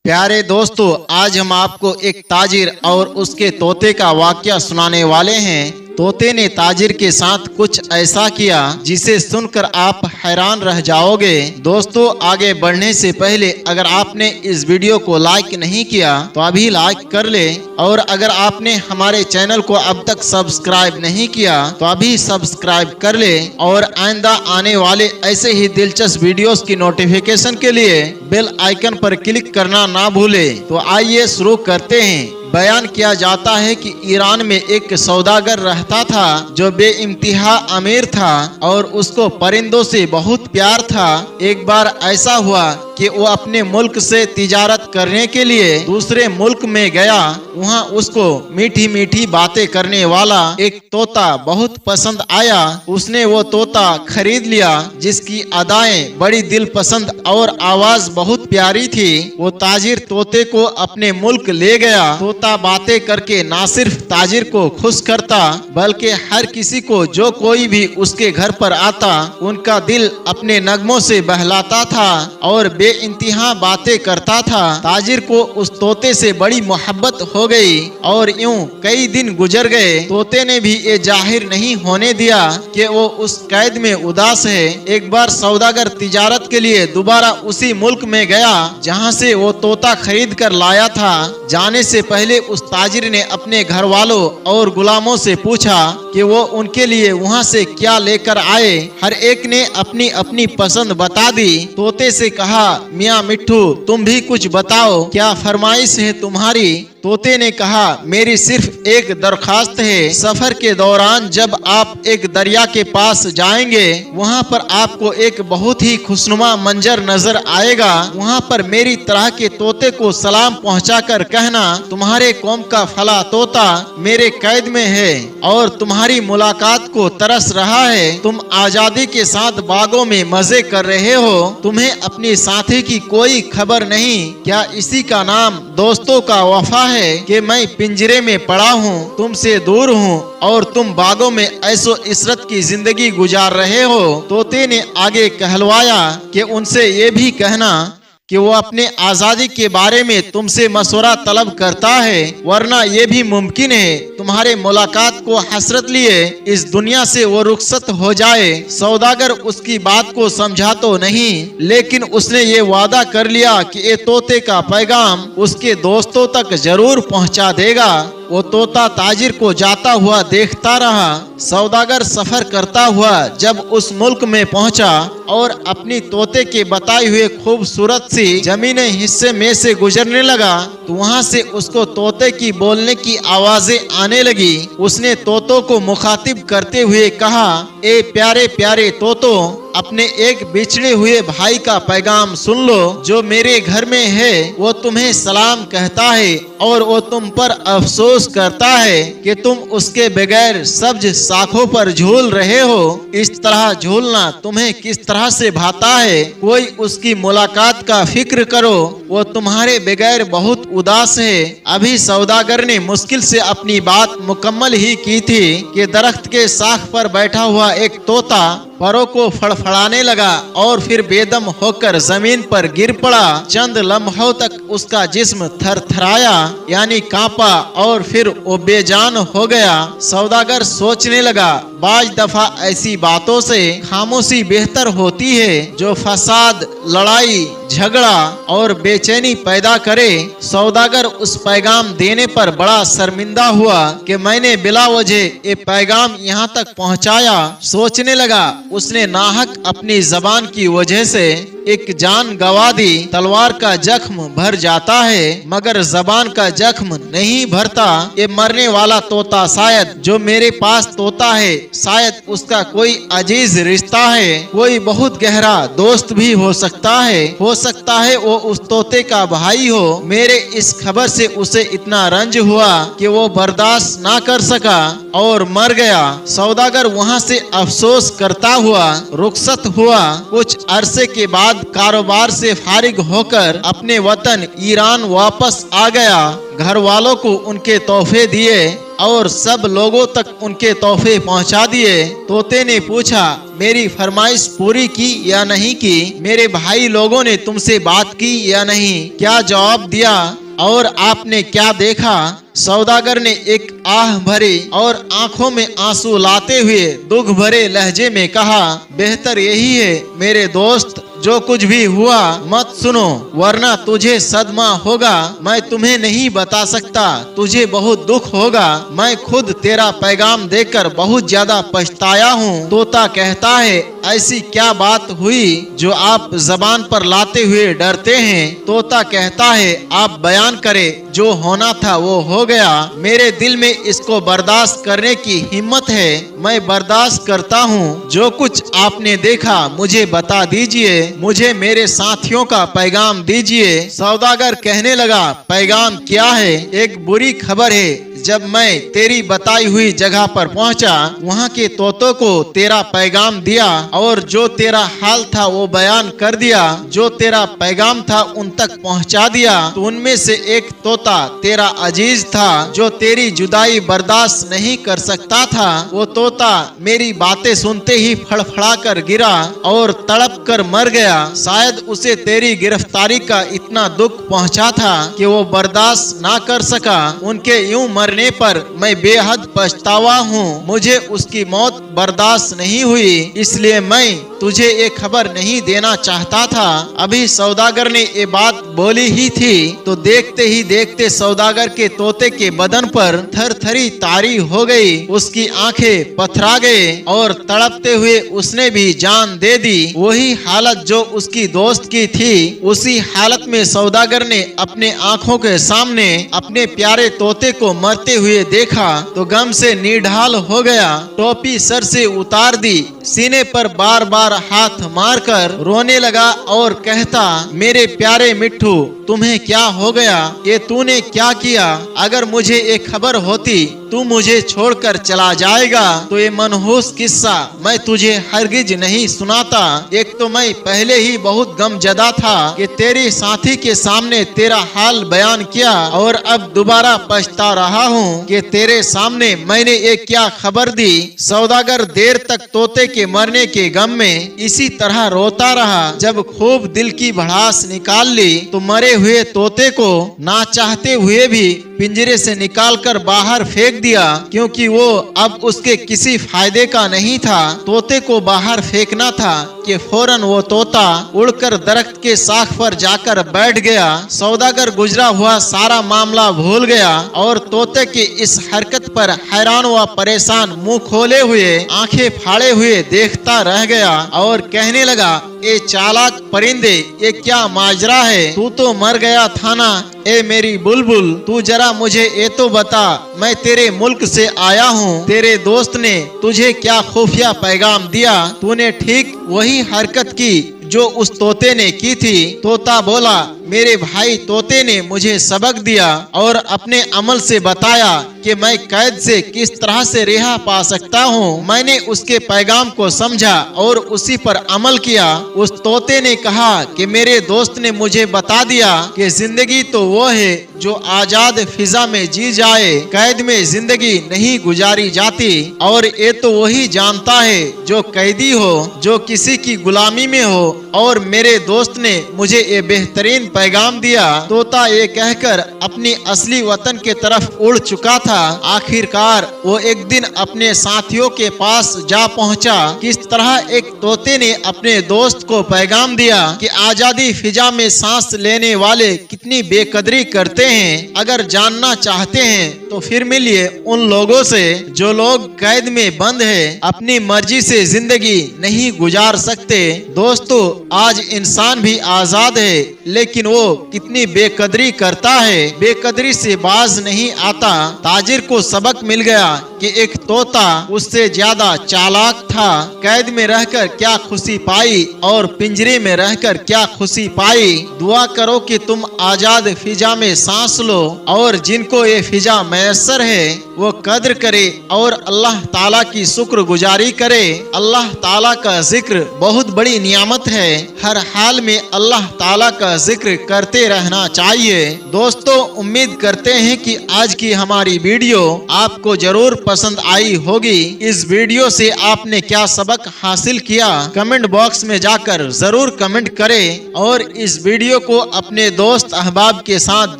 प्यारे दोस्तों, आज हम आपको एक ताजिर और उसके तोते का वाकया सुनाने वाले हैं। तोते ने ताजिर के साथ कुछ ऐसा किया जिसे सुनकर आप हैरान रह जाओगे। दोस्तों, आगे बढ़ने से पहले अगर आपने इस वीडियो को लाइक नहीं किया तो अभी लाइक कर ले, और अगर आपने हमारे चैनल को अब तक सब्सक्राइब नहीं किया तो अभी सब्सक्राइब कर ले, और आइंदा आने वाले ऐसे ही दिलचस्प वीडियोस की नोटिफिकेशन के लिए बेल आइकन पर क्लिक करना ना भूले। तो आइए शुरू करते हैं। बयान किया जाता है कि ईरान में एक सौदागर रहता था जो बेइंतहा अमीर था और उसको परिंदों से बहुत प्यार था। एक बार ऐसा हुआ कि वो अपने मुल्क से तिजारत करने के लिए दूसरे मुल्क में गया। वहाँ उसको मीठी मीठी बातें करने वाला एक तोता बहुत पसंद आया। उसने वो तोता खरीद लिया जिसकी अदाएं बड़ी दिल पसंद और आवाज बहुत प्यारी थी। वो ताजिर तोते को अपने मुल्क ले गया। तोता बातें करके ना सिर्फ ताजिर को खुश करता बल्कि हर किसी को जो कोई भी उसके घर पर आता उनका दिल अपने नगमों से बहलाता था और बेइंतहा बातें करता था। ताजिर को उस तोते से बड़ी मोहब्बत हो गई और यूं कई दिन गुजर गए। तोते ने भी ये जाहिर नहीं होने दिया कि वो उस कैद में उदास है। एक बार सौदागर तिजारत के लिए दोबारा उसी मुल्क में गया जहाँ से वो तोता खरीद कर लाया था। जाने से पहले उस ताजिर ने अपने घर वालों और गुलामों से पूछा कि वो उनके लिए वहाँ से क्या लेकर आए। हर एक ने अपनी अपनी पसंद बता दी। तोते से कहा, मियाँ मिट्ठू, तुम भी कुछ बताओ, क्या फरमाइश है तुम्हारी? तोते ने कहा, मेरी सिर्फ एक दरखास्त है। सफर के दौरान जब आप एक दरिया के पास जाएंगे वहाँ पर आपको एक बहुत ही खुशनुमा मंजर नजर आएगा। वहाँ पर मेरी तरह के तोते को सलाम पहुँचाकर कहना, तुम्हारे कौम का फला तोता मेरे कैद में है और तुम्हारी मुलाकात को तरस रहा है। तुम आजादी के साथ बागों में मजे कर रहे हो। तुम्हें अपनी साथी की कोई खबर नहीं। क्या इसी का नाम दोस्तों का वफा है कि मैं पिंजरे में पड़ा हूँ, तुमसे दूर हूँ और तुम बागों में ऐसो इशरत की जिंदगी गुजार रहे हो। तोते ने आगे कहलवाया कि उनसे ये भी कहना कि वो अपने आजादी के बारे में तुमसे मशवरा तलब करता है, वरना ये भी मुमकिन है तुम्हारे मुलाकात को हसरत लिए इस दुनिया से वो रुखसत हो जाए। सौदागर उसकी बात को समझा तो नहीं, लेकिन उसने ये वादा कर लिया कि ये तोते का पैगाम उसके दोस्तों तक जरूर पहुंचा देगा। वो तोता ताजिर को जाता हुआ देखता रहा। सौदागर सफर करता हुआ जब उस मुल्क में पहुंचा और अपनी तोते के बताए हुए खूबसूरत सी जमीनी हिस्से में से गुजरने लगा तो वहां से उसको तोते की बोलने की आवाजें आने लगी। उसने तोतों को मुखातिब करते हुए कहा, ए प्यारे प्यारे तोतों, अपने एक बिछड़े हुए भाई का पैगाम सुन लो जो मेरे घर में है। वो तुम्हें सलाम कहता है और वो तुम पर अफसोस करता है कि तुम उसके बगैर सब्ज शाखों पर झूल रहे हो। इस तरह झूलना तुम्हें किस तरह से भाता है? कोई उसकी मुलाकात का फिक्र करो, वो तुम्हारे बगैर बहुत उदास है। अभी सौदागर ने मुश्किल से अपनी बात मुकम्मल ही की थी कि दरख्त के शाख पर बैठा हुआ एक तोता परों को फड़फड़ाने लगा और फिर बेदम होकर जमीन पर गिर पड़ा। चंद लम्हों तक उसका जिस्म थरथराया यानी कांपा और फिर वो बेजान हो गया। सौदागर सोचने लगा, बाज दफा ऐसी बातों से खामोशी बेहतर होती है जो फसाद, लड़ाई, झगड़ा और बेचैनी पैदा करे। सौदागर उस पैगाम देने पर बड़ा शर्मिंदा हुआ कि मैंने बिला वजह ये पैगाम यहाँ तक पहुँचाया। सोचने लगा, उसने नाहक अपनी जबान की वजह से एक जान गवा दी। तलवार का जख्म भर जाता है मगर जबान का जख्म नहीं भरता। ये मरने वाला तोता शायद जो मेरे पास तोता है, शायद उसका कोई अजीज रिश्ता है, कोई बहुत गहरा दोस्त भी हो सकता है वो उस तोते का भाई हो। मेरे इस खबर से उसे इतना रंज हुआ कि वो बर्दाश्त ना कर सका और मर गया। सौदागर वहाँ से अफसोस करता हुआ रुखसत हुआ। कुछ अरसे के बाद कारोबार से फारिग होकर अपने वतन ईरान वापस आ गया। घर वालों को उनके तोहफे दिए और सब लोगों तक उनके तोहफे पहुंचा दिए। तोते ने पूछा, मेरी फरमाइश पूरी की या नहीं की? मेरे भाई लोगों ने तुमसे बात की या नहीं? क्या जवाब दिया और आपने क्या देखा? सौदागर ने एक आह भरी और आंखों में आंसू लाते हुए दुख भरे लहजे में कहा, बेहतर यही है मेरे दोस्त, जो कुछ भी हुआ मत सुनो, वरना तुझे सदमा होगा। मैं तुम्हें नहीं बता सकता, तुझे बहुत दुख होगा। मैं खुद तेरा पैगाम देकर बहुत ज्यादा पछताया हूँ। तोता कहता है, ऐसी क्या बात हुई जो आप जबान पर लाते हुए डरते हैं? तोता कहता है, आप बयान करें, जो होना था वो हो गया। मेरे दिल में इसको बर्दाश्त करने की हिम्मत है, मैं बर्दाश्त करता हूँ। जो कुछ आपने देखा मुझे बता दीजिए, मुझे मेरे साथियों का पैगाम दीजिए। सौदागर कहने लगा, पैगाम क्या है? एक बुरी खबर है। जब मैं तेरी बताई हुई जगह पर पहुंचा, वहां के तोतों को तेरा पैगाम दिया और जो तेरा हाल था वो बयान कर दिया। जो तेरा पैगाम था उन तक पहुंचा दिया। तो उनमें से एक तोता तेरा अजीज था, जो तेरी जुदाई बर्दाश्त नहीं कर सकता था। वो तोता मेरी बातें सुनते ही फड़फड़ा कर गिरा और तड़प कर मर गया। शायद उसे तेरी गिरफ्तारी का इतना दुख पहुंचा था कि वो बर्दाश्त ना कर सका। उनके यूं मरने पर मैं बेहद पछतावा हूँ। मुझे उसकी मौत बर्दाश्त नहीं हुई, इसलिए मैं तुझे ये खबर नहीं देना चाहता था। अभी सौदागर ने ये बात बोली ही थी तो देखते ही देखते सौदागर के तोते के बदन पर थरथरी तारी हो गई। उसकी आंखें पथरा गए और तड़पते हुए उसने भी जान दे दी। वही हालत जो उसकी दोस्त की थी, उसी हालत में सौदागर ने अपने आंखों के सामने अपने प्यारे तोते को मरते हुए देखा तो गम से निढाल हो गया। टोपी सर से उतार दी, सीने पर बार बार हाथ मारकर रोने लगा और कहता, मेरे प्यारे मिट्ठू, तुम्हें क्या हो गया? ये तूने क्या किया? अगर मुझे एक खबर होती तू मुझे छोड़कर चला जाएगा तो ये मनहूस किस्सा मैं तुझे हरगिज नहीं सुनाता। एक तो मैं पहले ही बहुत गमजदा था कि तेरे साथी के सामने तेरा हाल बयान किया और अब दोबारा पछता रहा हूँ कि तेरे सामने मैंने एक क्या खबर दी। सौदागर देर तक तोते के मरने के गम में इसी तरह रोता रहा। जब खूब दिल की भड़ास निकाल ली तो मरे हुए तोते को ना चाहते हुए भी पिंजरे से निकालकर बाहर फेंक दिया, क्योंकि वो अब उसके किसी फायदे का नहीं था। तोते को बाहर फेंकना था कि फौरन वो तोता उड़कर दरख्त के शाख पर जाकर बैठ गया। सौदागर गुजरा हुआ सारा मामला भूल गया और तोते की इस हरकत पर हैरान व परेशान मुंह खोले हुए आंखें फाड़े हुए देखता रह गया और कहने लगा, ए चालाक परिंदे, ये क्या माजरा है? तू तो मर गया था ना? ए मेरी बुलबुल, तू जरा मुझे ये तो बता, मैं तेरे मुल्क से आया हूँ। तेरे दोस्त ने तुझे क्या खुफिया पैगाम दिया? तूने ठीक वही हरकत की जो उस तोते ने की थी। तोता बोला, मेरे भाई तोते ने मुझे सबक दिया और अपने अमल से बताया कि मैं कैद से किस तरह से रिहा पा सकता हूँ। मैंने उसके पैगाम को समझा और उसी पर अमल किया। उस तोते ने कहा कि मेरे दोस्त ने मुझे बता दिया कि जिंदगी तो वो है जो आजाद फिजा में जी जाए, कैद में जिंदगी नहीं गुजारी जाती। और ये तो वही जानता है जो कैदी हो, जो किसी की गुलामी में हो। और मेरे दोस्त ने मुझे ये बेहतरीन पैगाम दिया। तोता ये कहकर अपनी असली वतन के तरफ उड़ चुका था। आखिरकार वो एक दिन अपने साथियों के पास जा पहुंचा। किस तरह एक तोते ने अपने दोस्त को पैगाम दिया कि आजादी फिजा में सांस लेने वाले कितनी बेकदरी करते हैं। अगर जानना चाहते हैं तो फिर मिलिए उन लोगों से जो लोग कैद में बंद है, अपनी मर्जी से जिंदगी नहीं गुजार सकते। दोस्तों, आज इंसान भी आजाद है, लेकिन वो कितनी बेकदरी करता है, बेकदरी से बाज नहीं आता। ताजिर को सबक मिल गया कि एक तोता उससे ज्यादा चालाक था। कैद में रहकर क्या खुशी पाई और पिंजरे में रहकर क्या खुशी पाई। दुआ करो कि तुम आजाद फिजा में सांस लो और जिनको ये फिजा मैसर है वो कद्र करे और अल्लाह ताला की शुक्र गुजारी करे। अल्लाह ताला का जिक्र बहुत बड़ी नियामत है। हर हाल में अल्लाह ताला का जिक्र करते रहना चाहिए। दोस्तों, उम्मीद करते हैं कि आज की हमारी वीडियो आपको जरूर पसंद आई होगी। इस वीडियो से आपने क्या सबक हासिल किया, कमेंट बॉक्स में जाकर जरूर कमेंट करें और इस वीडियो को अपने दोस्त अहबाब के साथ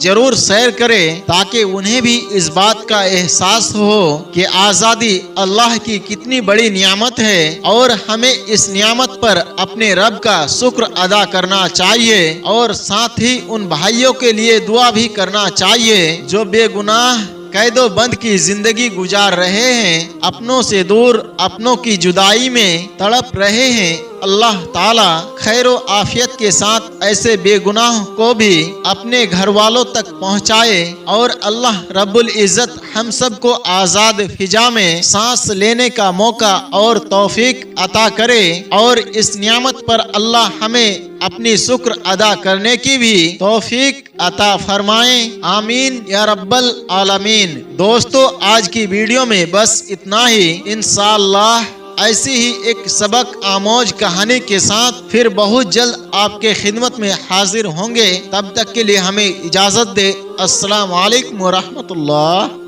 जरूर शेयर करें ताकि उन्हें भी इस बात का एहसास हो कि आजादी अल्लाह की कितनी बड़ी नियामत है और हमें इस नियामत पर अपने रब का शुक्र अदा करना चाहिए और साथ ही उन भाइयों के लिए दुआ भी करना चाहिए जो बेगुनाह कैदो बंद की जिंदगी गुजार रहे हैं, अपनों से दूर, अपनों की जुदाई में तड़प रहे हैं। अल्लाह ताला खैरो आफियत के साथ ऐसे बेगुनाह को भी अपने घर वालों तक पहुँचाए और अल्लाह रब्बुल इज़्ज़त हम सब को आज़ाद फिजा में सांस लेने का मौका और तौफीक अता करे और इस नियामत पर अल्लाह हमें अपनी शुक्र अदा करने की भी तौफीक अता फरमाए। आमीन या रब्बल आलमीन। दोस्तों, आज की वीडियो में बस इतना ही। इंशाअल्लाह ऐसी ही एक सबक आमोज कहानी के साथ फिर बहुत जल्द आपके खिदमत में हाजिर होंगे। तब तक के लिए हमें इजाजत दे। अस्सलाम वालेकुम व रहमतुल्लाह।